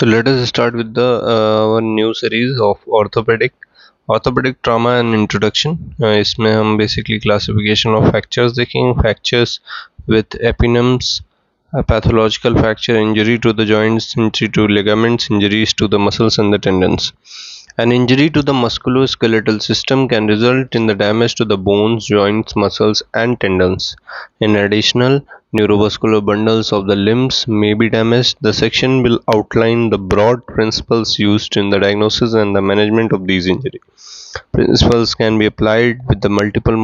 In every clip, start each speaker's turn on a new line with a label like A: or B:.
A: So let us start with the one new series of orthopedic trauma and introduction. इसमें हम basically classification of fractures देखेंगे. Fractures with eponyms, pathological fracture, injury to the joints, injury to ligaments, injuries to the muscles and the tendons. An injury to the musculoskeletal system can result in the damage to the bones, joints, muscles, and tendons. In addition, neurovascular bundles of the limbs may be damaged. The section will outline the broad principles used in the diagnosis and the management of these injuries. Principles can be applied with the multiple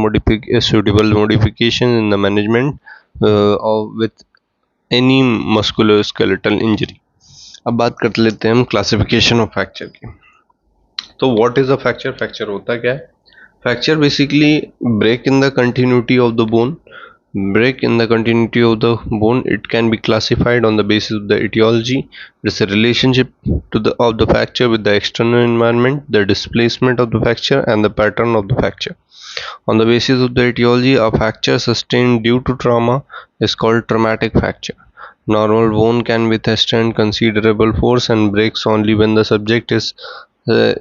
A: suitable modifications in the management with any musculoskeletal injury. अब बात कर लेते हैं हम classification of fracture की. तो what is a fracture? Fracture होता क्या है? Fracture basically break in the continuity of the bone. Break in the continuity of the bone. It can be classified on the basis of the etiology. It is a relationship of the fracture with the external environment, the displacement of the fracture, and the pattern of the fracture. On the basis of the etiology, a fracture sustained due to trauma is called traumatic fracture. Normal bone can withstand considerable force and breaks only when the subject is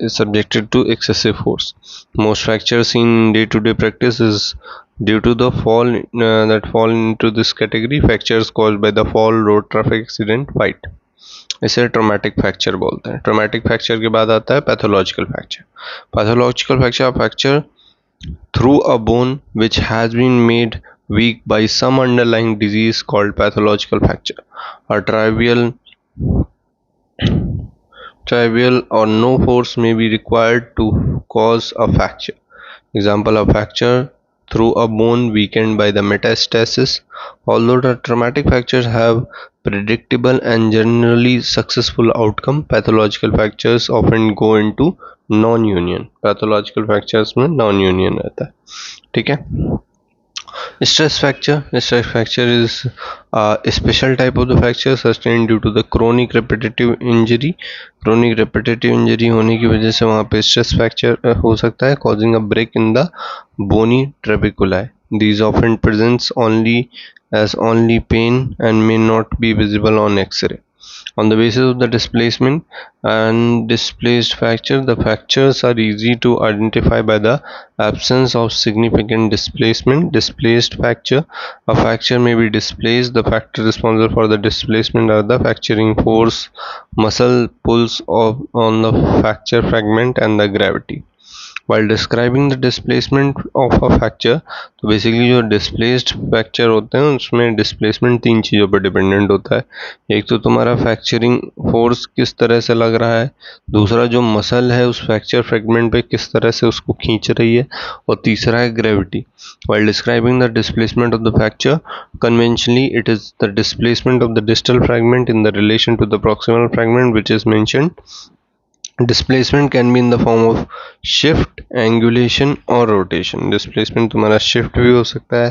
A: subjected to excessive force. Most fractures seen in day-to-day practice is due to the fall into this category. Fractures caused by the fall, road traffic accident, fight. इसे traumatic fracture बोलते हैं. Traumatic fracture के बाद आता है pathological fracture. Pathological fracture through a bone which has been made weak by some underlying disease called pathological fracture. A trivial or no force may be required to cause a fracture. Example of fracture through a bone weakened by the metastasis. Although the traumatic fractures have predictable and generally successful outcome, pathological fractures often go into non-union. Pathological fractures में non-union रहता है. ठीक है. Stress fracture is a special type of the fracture sustained due to the chronic repetitive injury. Chronic repetitive injury होने की वजह से वहाँ पे stress fracture हो सकता है, causing a break in the bony trabeculi. These often presents only pain and may not be visible on X-ray. On the basis of the displacement and displaced fracture, the fractures are easy to identify by the absence of significant displacement. Displaced fracture. A fracture may be displaced. The factors responsible for the displacement are the fracturing force, muscle pulls on the fracture fragment, and the gravity. While describing the displacement of a fracture, तो basically जो displaced fracture होते हैं उसमें displacement तीन चीज़ों पर dependent होता है. एक तो तुम्हारा फ्रैक्चरिंग फोर्स किस तरह से लग रहा है, दूसरा जो मसल है उस फ्रैक्चर फ्रेगमेंट पे किस तरह से उसको खींच रही है, और तीसरा है gravity. While describing the displacement of the fracture, conventionally it is the displacement of the distal fragment in the relation to the proximal fragment which is mentioned. Displacement can be in the form of shift, angulation और rotation. Displacement तुम्हारा shift भी हो सकता है,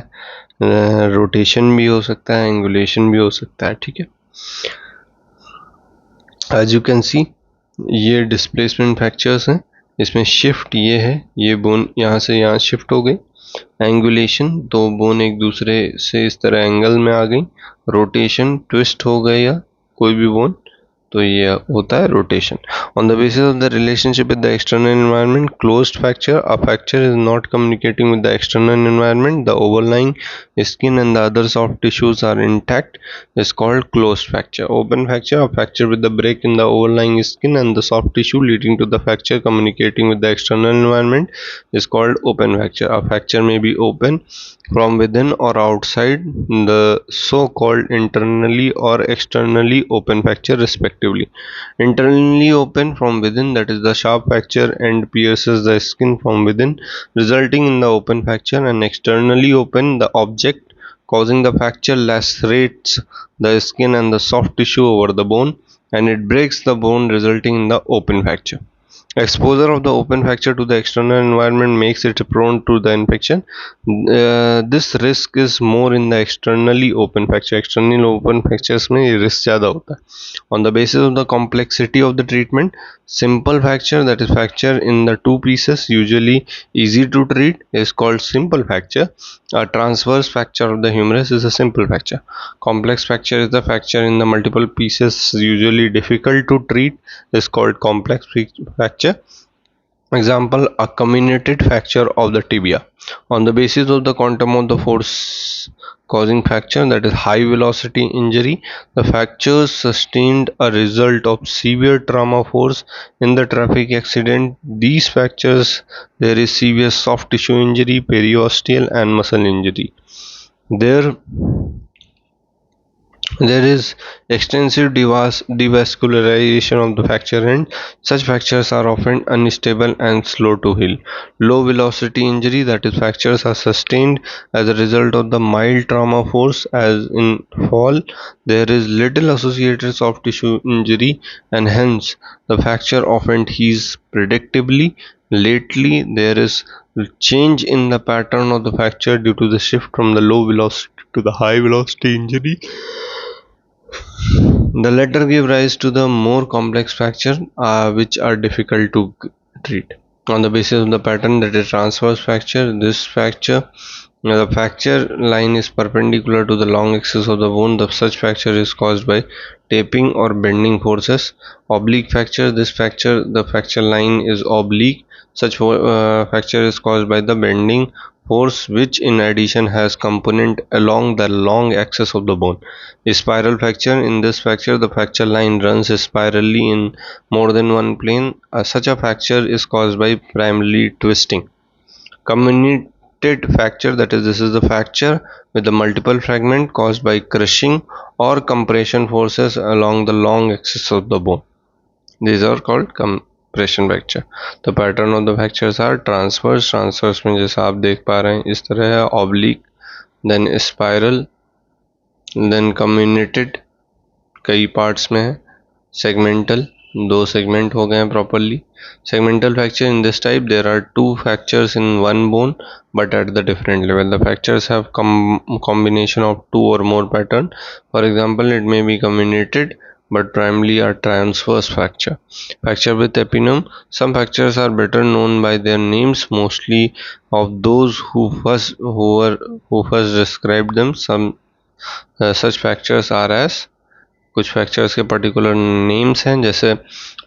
A: rotation भी हो सकता है, angulation भी हो सकता है. ठीक है. As you can see, ये displacement fractures हैं. इसमें shift ये है, ये बोन यहाँ से यहाँ शिफ्ट हो गई. एंगुलेशन, दो बोन एक दूसरे से इस तरह एंगल में आ गई. रोटेशन, ट्विस्ट हो गए या कोई भी बोन, तो ये होता है rotation. On the basis of the relationship with the external environment, closed fracture. A fracture is not communicating with the external environment, the overlying skin and the other soft tissues are intact, is called closed fracture. Open fracture, a fracture with the break in the overlying skin and the soft tissue leading to the fracture communicating with the external environment, is called open fracture. A fracture may be open from within or outside, the so-called internally or externally open fracture respectively. Internally open from within, that is the sharp fracture end pierces the skin from within resulting in the open fracture, and externally open, the object causing the fracture lacerates the skin and the soft tissue over the bone and it breaks the bone resulting in the open fracture. Exposure of the open fracture to the external environment makes it prone to the infection. This risk is more in the externally open fracture. External open fractures में ये risk ज़्यादा होता है. On the basis of the complexity of the treatment, simple fracture, that is fracture in the two pieces, usually easy to treat, is called simple fracture. A transverse fracture of the humerus is a simple fracture. Complex fracture is the fracture in the multiple pieces, usually difficult to treat, is called complex fracture. Example, a comminuted fracture of the tibia. On the basis of the quantum of the force causing fracture, that is high velocity injury, the fractures sustained a result of severe trauma force in the traffic accident. These fractures, there is severe soft tissue injury, periosteal and muscle injury. There there is extensive devascularization of the fracture, and such fractures are often unstable and slow to heal. Low velocity injury, that is, fractures are sustained as a result of the mild trauma force, as in fall. There is little associated soft tissue injury, and hence the fracture often heals predictably. Lately, there is change in the pattern of the fracture due to the shift from the low velocity to the high velocity injury. The latter give rise to the more complex fracture, which are difficult to treat. On the basis of the pattern, that is transverse fracture, this fracture, the fracture line is perpendicular to the long axis of the bone. Such fracture is caused by tapping or bending forces. Oblique fracture, this fracture, the fracture line is oblique. Such fracture is caused by the bending force, which in addition has component along the long axis of the bone. A spiral fracture, in this fracture the fracture line runs spirally in more than one plane. Such a fracture is caused by primarily twisting. Comminuted fracture, that is, this is the fracture with the multiple fragment caused by crushing or compression forces along the long axis of the bone. These are called compression fracture. The pattern of the fractures are transverse. Transverse में जैसा आप देख पा रहे हैं इस तरह है, oblique, then spiral, then comminuted, कई पार्ट्स में है, segmental, दो सेगमेंट हो गए हैं properly. Segmental fracture, in this type there are two fractures in one bone but at the different level. The fractures have combination of two or more pattern. For example, it may be comminuted but primarily a transverse fracture. Fracture with epineum, some fractures are better known by their names, mostly of those who first described them. Some such fractures are as, कुछ fractures के particular names हैं, जैसे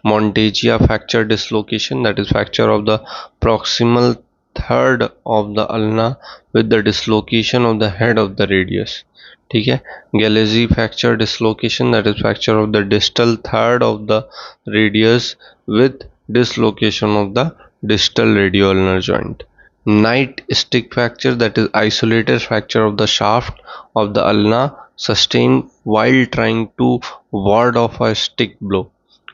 A: Monteggia fracture dislocation, that is fracture of the proximal third of the ulna with the dislocation of the head of the radius. ठीक है. Galeazzi fracture dislocation, that is fracture of the distal third of the radius with dislocation of the distal radioulnar joint. Night stick fracture, that is isolated fracture of the shaft of the ulna sustained while trying to ward off a stick blow.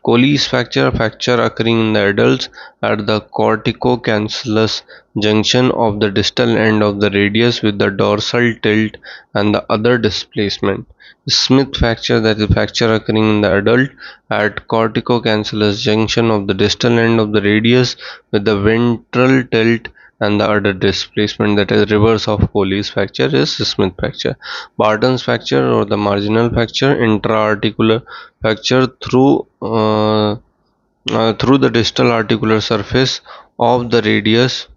A: Colles fracture, fracture occurring in the adults at the corticocancellous junction of the distal end of the radius with the dorsal tilt and the other displacement. Smith fracture, that is fracture occurring in the adult at corticocancellous junction of the distal end of the radius with the ventral tilt and the other displacement, that is reverse of Colles fracture, is Smith fracture. Barton's fracture or the marginal fracture, intra-articular fracture through the distal articular surface of the radius,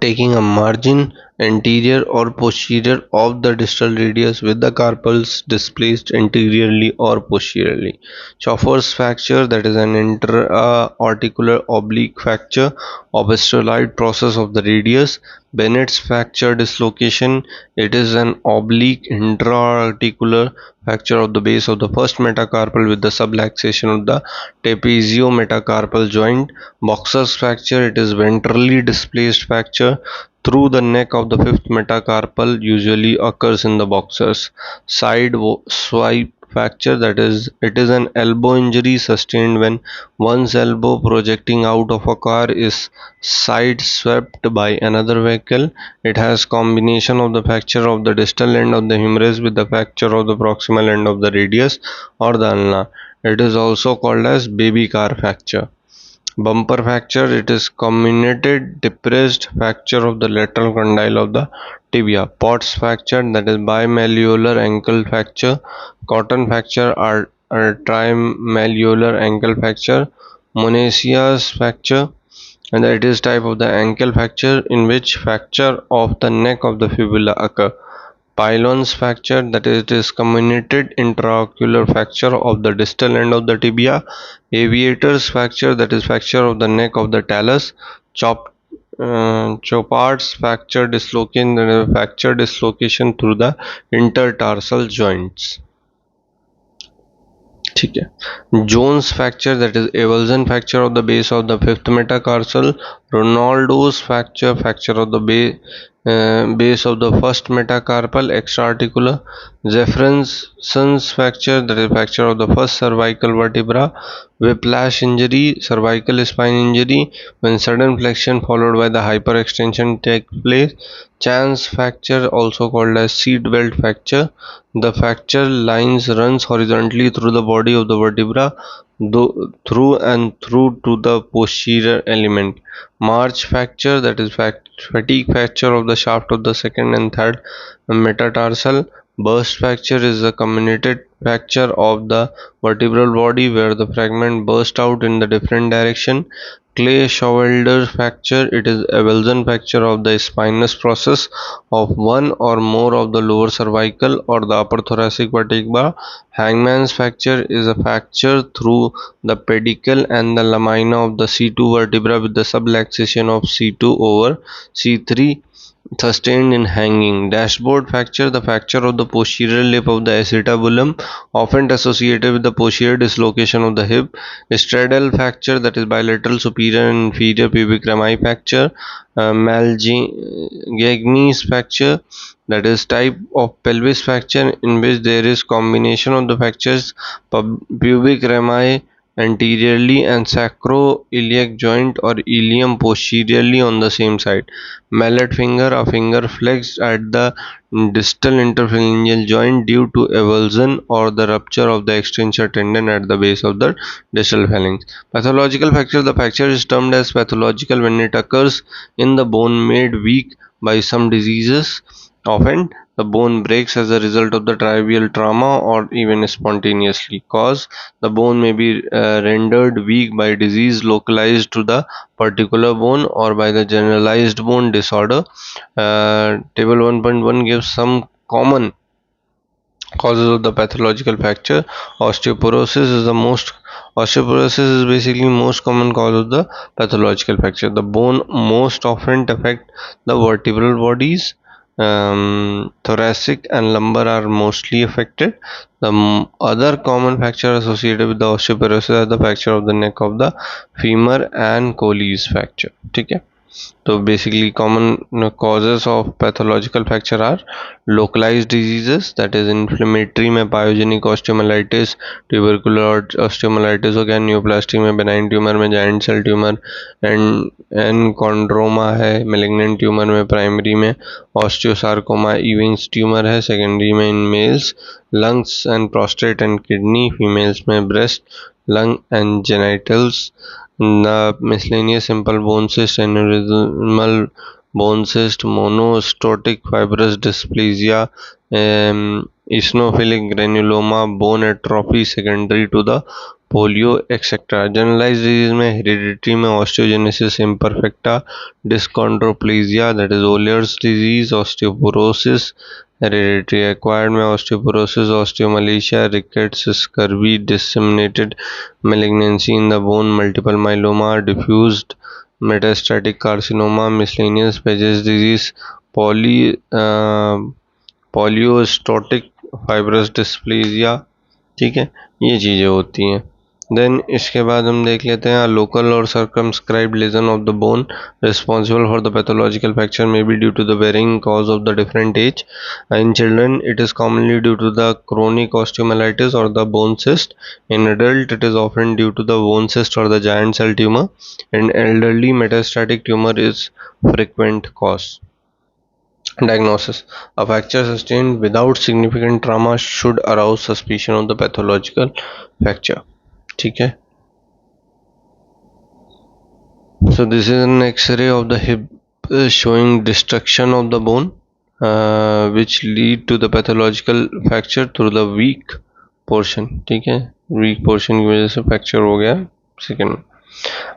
A: taking a margin anterior or posterior of the distal radius with the carpals displaced anteriorly or posteriorly. Schoffer's fracture, that is an intra-articular oblique fracture of a styloid process of the radius. Bennett's fracture dislocation, it is an oblique intra-articular fracture of the base of the first metacarpal with the subluxation of the trapeziometacarpal joint. Boxer's fracture, it is ventrally displaced fracture through the neck of the fifth metacarpal, usually occurs in the boxers. Side swipe fracture, that is, it is an elbow injury sustained when one's elbow projecting out of a car is side swept by another vehicle. It has combination of the fracture of the distal end of the humerus with the fracture of the proximal end of the radius or the ulna. It is also called as baby car fracture. Bumper fracture, it is comminuted depressed fracture of the lateral condyle of the tibia. Potts fracture, that is bimalleolar ankle fracture. Cotton fracture are trimalleolar ankle fracture. Monesia's fracture, And it is type of the ankle fracture, in which fracture of the neck of the fibula occur. Pylons fracture, that is, it is comminuted intraocular fracture of the distal end of the tibia. Aviator's fracture, that is fracture of the neck of the talus. Chopard's fracture dislocation, that is fracture dislocation through the intertarsal joints. ठीक है. Jones fracture, that is avulsion fracture of the base of the fifth metatarsal. Ronaldo's fracture, fracture of the base of the first metacarpal extraarticular. Jefferson's fracture, that is fracture of the first cervical vertebra. Whiplash injury, cervical spine injury when sudden flexion followed by the hyperextension take place. Chance fracture, also called as seat belt fracture. The fracture lines runs horizontally through the body of the vertebra, through and through to the posterior element. March fracture, that is fatigue fracture of the shaft of the second and third metatarsal. Burst fracture is a comminuted fracture of the vertebral body where the fragment burst out in the different direction. Clay-Showalter fracture, it is avulsion fracture of the spinous process of one or more of the lower cervical or the upper thoracic vertebra. Hangman's fracture is a fracture through the pedicle and the lamina of the C2 vertebra with the subluxation of C2 over C3 sustained in hanging. Dashboard fracture, the fracture of the posterior lip of the acetabulum, often associated with the posterior dislocation of the hip. Straddle fracture, that is bilateral superior and inferior pubic rami fracture. Malgagny's fracture, that is type of pelvis fracture in which there is combination of the fractures pubic rami anteriorly and sacroiliac joint or ilium posteriorly on the same side. Mallet finger, a finger flexed at the distal interphalangeal joint due to avulsion or the rupture of the extensor tendon at the base of the distal phalanx. Pathological fracture, the fracture is termed as pathological when it occurs in the bone made weak by some diseases. Often the bone breaks as a result of the trivial trauma or even spontaneously. Cause, the bone may be rendered weak by disease localized to the particular bone or by the generalized bone disorder. Table 1.1 gives some common causes of the pathological fracture. Osteoporosis is the most Osteoporosis is basically most common cause of the pathological fracture. The bone most often affect the vertebral bodies. Thoracic and lumbar are mostly affected. The other common fracture associated with the osteoporosis are the fracture of the neck of the femur and Colles fracture. ठीक है. So basically common causes of pathological fracture are localized diseases, that is inflammatory में pyogenic osteomyelitis, tubercular osteomyelitis हो गया, neoplastic में benign tumor में giant cell tumor, and chondroma है, malignant tumor में primary में, osteosarcoma Ewing's tumor है, secondary में in males, lungs and prostate and kidney, females में breast, lung and genitals. The miscellaneous simple bone cyst, aneurysmal bone cyst, monostotic fibrous dysplasia, eosinophilic granuloma, bone atrophy secondary to the polio, etc. Generalized disease में hereditary में osteogenesis imperfecta, dyschondroplasia, that is Oller's disease, osteoporosis. Hereditary acquired में osteoporosis, osteomalacia, rickets, scurvy, disseminated malignancy in the bone, multiple myeloma, diffused metastatic carcinoma, miscellaneous Paget's disease, polyostotic fibrous dysplasia. ठीक है, ये चीज़ें होती हैं. Then इसके बाद हम देख लेते हैं लोकल और circumscribed lesion of the bone responsible for the pathological fracture may be due to the varying cause of the different age. In children it is commonly due to the chronic osteomyelitis or the bone cyst. In adult it is often due to the bone cyst or the giant cell tumor. In elderly metastatic tumor is frequent cause. Diagnosis: a fracture sustained without significant trauma should arouse suspicion of the pathological fracture. ठीक है. So this is an X-ray of the hip showing destruction of the bone which lead to the pathological fracture through the weak portion. ठीक है, weak portion की वजह से fracture हो गया. Second,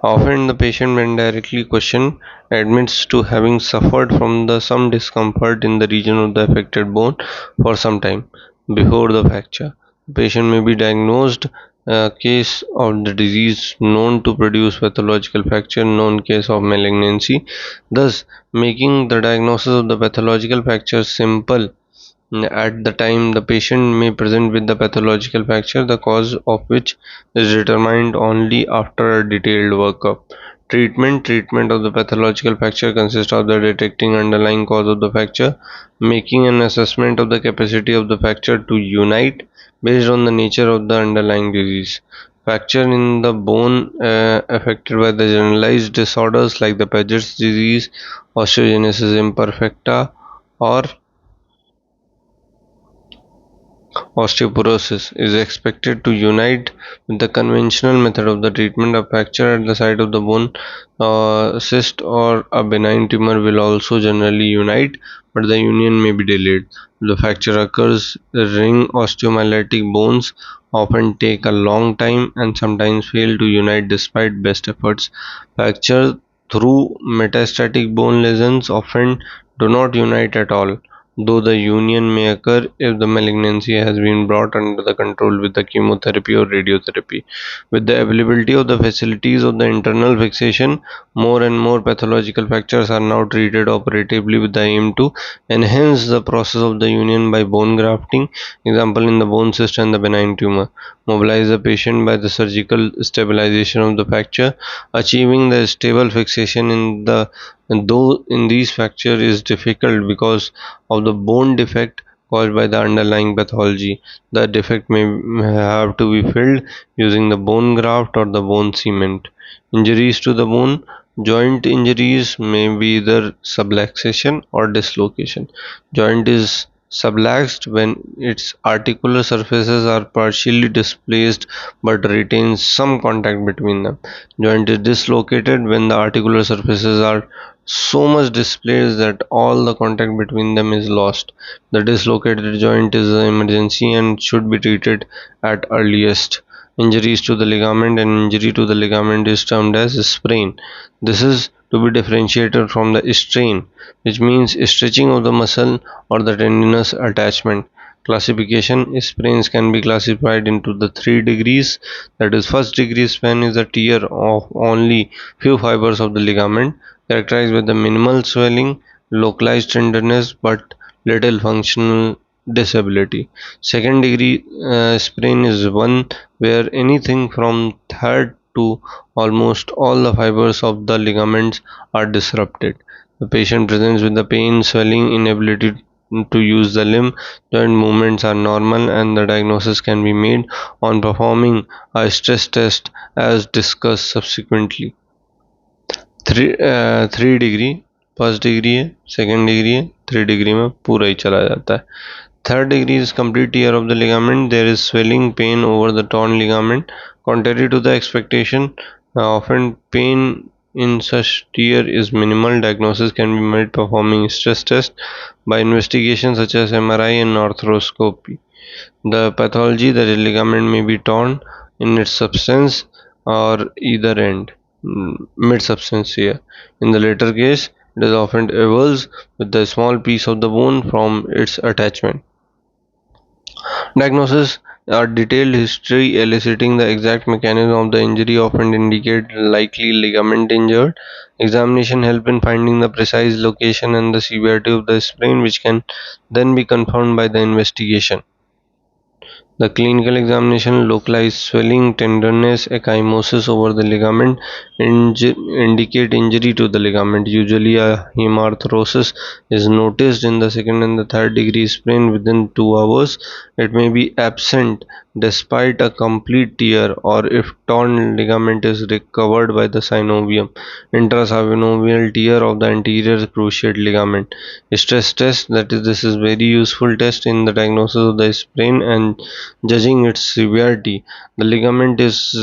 A: Often the patient, when directly questioned, admits to having suffered from some discomfort in the region of the affected bone for some time before the fracture. The patient may be diagnosed a case of the disease known to produce pathological fracture, known case of malignancy, thus making the diagnosis of the pathological fracture simple. At the time, the patient may present with the pathological fracture, the cause of which is determined only after a detailed workup. Treatment of the pathological fracture consists of the detecting underlying cause of the fracture, making an assessment of the capacity of the fracture to unite based on the nature of the underlying disease. Fracture in the bone affected by the generalized disorders like the Paget's disease, osteogenesis imperfecta, or osteoporosis is expected to unite with the conventional method of the treatment. A fracture at the site of the bone, cyst, or a benign tumor will also generally unite, but the union may be delayed. The fracture occurs, ring osteomyelitic bones often take a long time and sometimes fail to unite despite best efforts. Fracture through metastatic bone lesions often do not unite at all, though the union may occur if the malignancy has been brought under the control with the chemotherapy or radiotherapy. With the availability of the facilities of the internal fixation, more and more pathological fractures are now treated operatively with the aim to enhance the process of the union by bone grafting, example in the bone cyst and the benign tumor. Mobilize the patient by the surgical stabilization of the fracture, achieving the stable fixation in the, though in these fracture is difficult because of the bone defect caused by the underlying pathology. The defect may have to be filled using the bone graft or the bone cement. Injuries to the bone. Joint injuries may be either subluxation or dislocation. Joint is subluxed when its articular surfaces are partially displaced but retains some contact between them. Joint is dislocated when the articular surfaces are so much displaced that all the contact between them is lost. The dislocated joint is an emergency and should be treated at earliest. Injuries to the ligament. An injury to the ligament is termed as a sprain. This is to be differentiated from the strain, which means stretching of the muscle or the tendinous attachment. Classification. Sprains can be classified into the three degrees. That is, first degree sprain is a tear of only few fibers of the ligament, characterized with the minimal swelling, localized tenderness, but little functional disability. Second degree sprain is one where anything from third to almost all the fibers of the ligaments are disrupted. The patient presents with the pain, swelling, inability to use the limb. Joint movements are normal, and the diagnosis can be made on performing a stress test as discussed subsequently. 3 degree, first degree है, second degree है, 3 degree में पूरा ही चला जाता है. Third degree is complete tear of the ligament. There is swelling, pain over the torn ligament. Contrary to the expectation, often pain in such tear is minimal. Diagnosis can be made performing stress test by investigation such as MRI and arthroscopy. The pathology, the ligament may be torn in its substance or either end, mid substance here. In the latter case, it is often avulsed with a small piece of the bone from its attachment. Diagnosis. A detailed history eliciting the exact mechanism of the injury often indicate likely ligament injured. Examination help in finding the precise location and the severity of the sprain, which can then be confirmed by the investigation. The clinical examination, localized swelling, tenderness, ecchymosis over the ligament indicate injury to the ligament. Usually a hemarthrosis is noticed in the second and the third degree sprain within 2 hours. It may be absent despite a complete tear, or if torn ligament is recovered by the synovium, intrasynovial tear of the anterior cruciate ligament. Stress test, that is, this is very useful test in the diagnosis of the sprain and judging its severity. The ligament is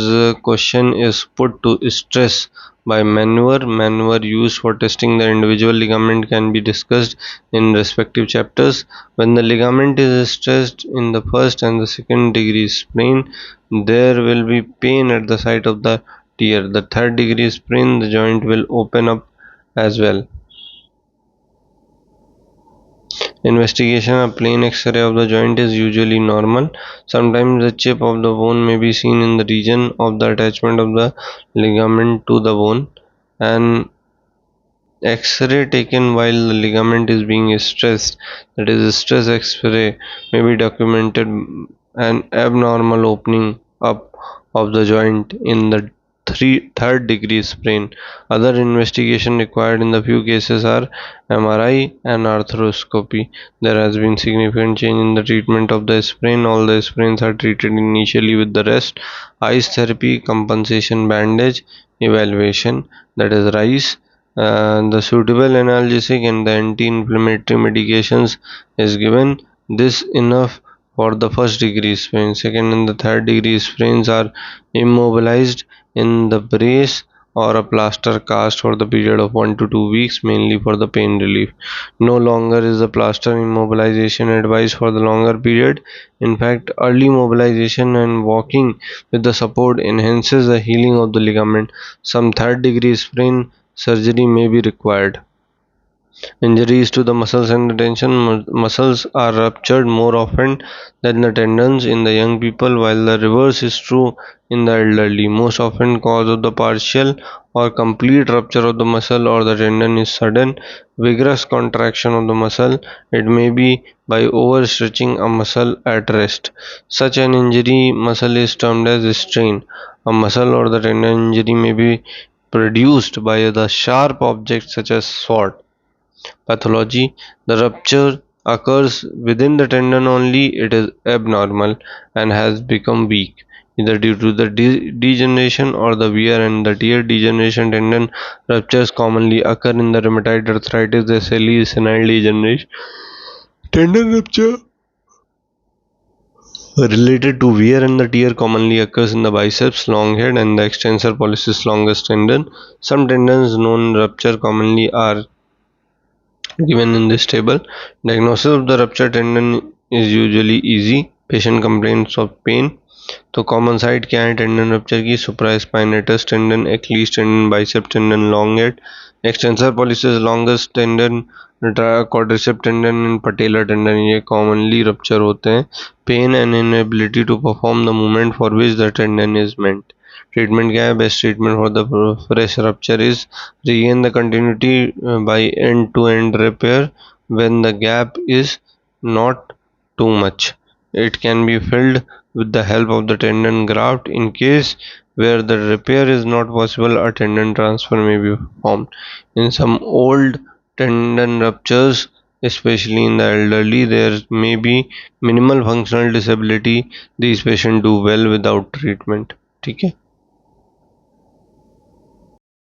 A: question is put to stress by maneuver. Maneuver used for testing the individual ligament can be discussed in respective chapters. When the ligament is stressed in the first and the second degree sprain, there will be pain at the site of the tear. The third degree sprain, the joint will open up as well. Investigation: a plain X-ray of the joint is usually normal. Sometimes the chip of the bone may be seen in the region of the attachment of the ligament to the bone. An X-ray taken while the ligament is being stressed, that is, a stress X-ray, may be documented an abnormal opening up of the joint in the third degree sprain. Other investigation required in the few cases are MRI and arthroscopy. There has been significant change in the treatment of the sprain. All the sprains are treated initially with the rest, ice therapy, compensation bandage, evaluation, that is RICE. The suitable analgesic and the anti-inflammatory medications is given. This enough for the first degree sprain. Second and the third degree sprains are immobilized in the brace or a plaster cast for the period of 1 to 2 weeks, mainly for the pain relief. No longer is the plaster immobilization advised for the longer period. In fact, early mobilization and walking with the support enhances the healing of the ligament. Some third degree sprain surgery may be required. Injuries to the muscles and the tension muscles are ruptured more often than the tendons in the young people, while the reverse is true in the elderly. Most often, cause of the partial or complete rupture of the muscle or the tendon is sudden, vigorous contraction of the muscle. It may be by overstretching a muscle at rest. Such an injury muscle is termed as a strain. A muscle or the tendon injury may be produced by the sharp object such as sword. Pathology: the rupture occurs within the tendon only. It is abnormal and has become weak, either due to the degeneration or the wear and the tear. Degeneration: tendon ruptures commonly occur in the rheumatoid arthritis, the SLE, senile degeneration. Tendon rupture related to wear and the tear commonly occurs in the biceps, long head, and the extensor pollicis longus tendon. Some tendons known rupture commonly are given in this table. Diagnosis of the ruptured tendon is usually easy. Patient complains of pain. तो common site क्या है tendon rupture की? Supraspinatus tendon, Achilles tendon, bicep tendon, long head, extensor pollicis longus tendon, quadricep tendon and patellar tendon, ये commonly rupture होते हैं. Pain and inability to perform the movement for which the tendon is meant. Treatment क्या है? Best treatment for the fresh rupture is regain the continuity by end to end repair when the gap is not too much. It can be filled with the help of the tendon graft. In case where the repair is not possible, a tendon transfer may be performed. In some old tendon ruptures, especially in the elderly, there may be minimal functional disability. These patients do well without treatment. ठीक है.